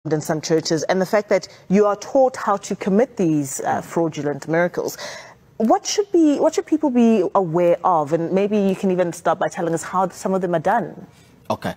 in some churches, and the fact that you are taught how to commit these fraudulent miracles. What should people be aware of? And maybe you can even start by telling us how some of them are done. Okay.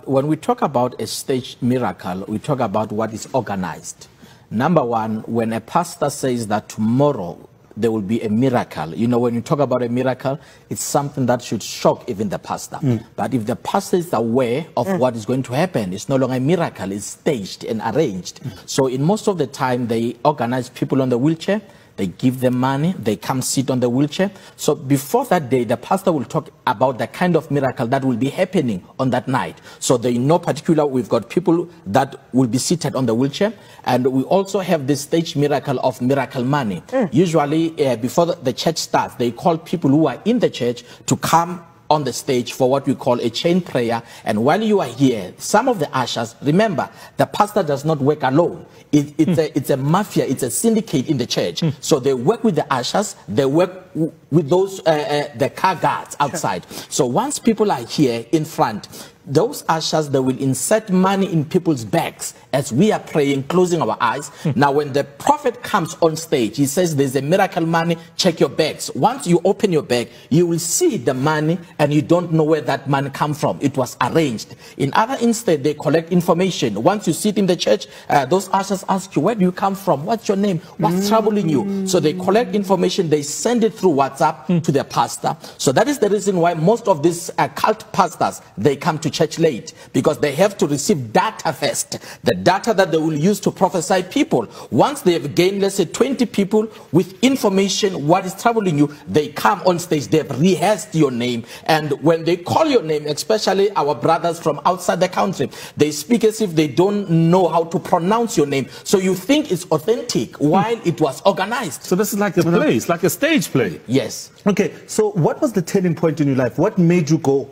When we talk about a staged miracle, we talk about what is organized. Number one, when a pastor says that tomorrow there will be a miracle, you know, when you talk about a miracle, it's something that should shock even the pastor. But if the pastor is aware of what is going to happen, it's no longer a miracle, it's staged and arranged. So in most of the time, they organize people on the wheelchair, they give them money, they come sit on the wheelchair. So before that day, the pastor will talk about the kind of miracle that will be happening on that night. So they know particular, we've got people that will be seated on the wheelchair. And we also have this stage miracle of miracle money. Usually before the church starts, they call people who are in the church to come on the stage for what we call a chain prayer. And while you are here, some of the ushers, remember, the pastor does not work alone. It's a mafia, it's a syndicate in the church. So they work with the ushers, they work with those, the car guards outside. So once people are here in front, those ushers, they will insert money in people's bags as we are praying, closing our eyes. Now, when the prophet comes on stage, he says, there's a miracle money, check your bags. Once you open your bag, you will see the money and you don't know where that money comes from. It was arranged. In other instead, they collect information. Once you sit in the church, those ushers ask you, where do you come from? What's your name? What's troubling you? So they collect information, they send it through WhatsApp to their pastor. So that is the reason why most of these cult pastors, they come to church late, because they have to receive data first, the data that they will use to prophesy people. Once they have gained, let's say 20 people with information, what is troubling you, they come on stage, they've rehearsed your name, and when they call your name, especially our brothers from outside the country, they speak as if they don't know how to pronounce your name, so you think it's authentic while it was organized. So this is like a play, it's like a stage play. Yes. Okay, so what was the turning point in your life? What made you go,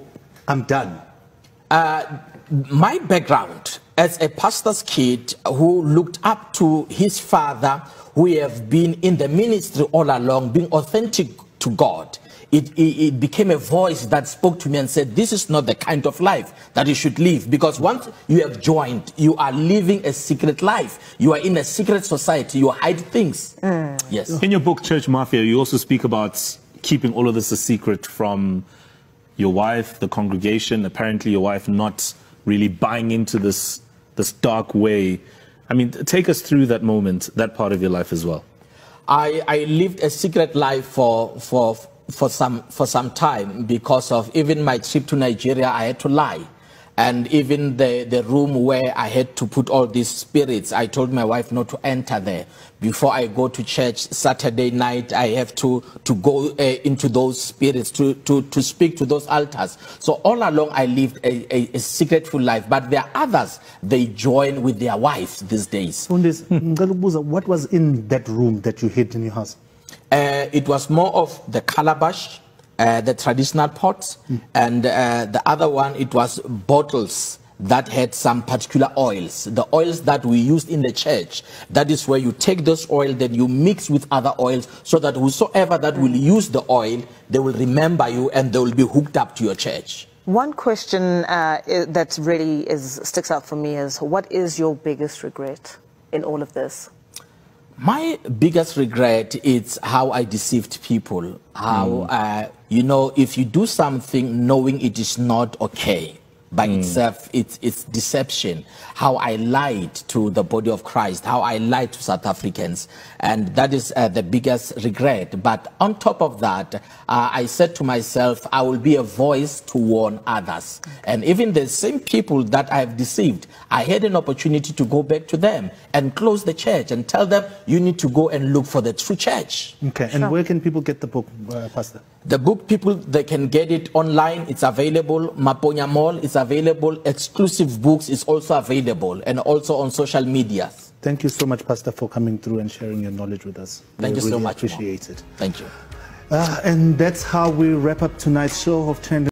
I'm done? My background as a pastor's kid who looked up to his father, who have been in the ministry all along, being authentic to God, it became a voice that spoke to me and said, this is not the kind of life that you should live, because once you have joined, you are living a secret life. You are in a secret society. You hide things. Yes. In your book, Church Mafia, you also speak about keeping all of this a secret from your wife, the congregation, apparently your wife not really buying into this dark way. I mean, take us through that moment, that part of your life as well. I lived a secret life for some time because of even my trip to Nigeria. I had to lie. And even the room where I had to put all these spirits, I told my wife not to enter there. Before I go to church Saturday night, I have to go into those spirits, to speak to those altars. So all along, I lived a secretful life. But there are others, they join with their wives these days. What was in that room that you hid in your house? It was more of the calabash, the traditional pots, and the other one, it was bottles that had some particular oils, the oils that we used in the church. That is where you take this oil, then you mix with other oils, so that whosoever that will use the oil, they will remember you and they will be hooked up to your church. One question that really sticks out for me is, what is your biggest regret in all of this? My biggest regret is how I deceived people. How, you know, if you do something knowing it is not okay by itself, it's deception. How I lied to the body of Christ, how I lied to South Africans. And that is the biggest regret. But on top of that, I said to myself, I will be a voice to warn others. And even the same people that I have deceived, I had an opportunity to go back to them and close the church and tell them, you need to go and look for the true church. Okay, and where can people get the book, Pastor? The book, people, they can get it online. It's available. Maponya Mall is available. Exclusive books is also available, and also on social media. Thank you so much, Pastor, for coming through and sharing your knowledge with us. Thank you so much. Appreciate it. Thank you. And that's how we wrap up tonight's show of Trend.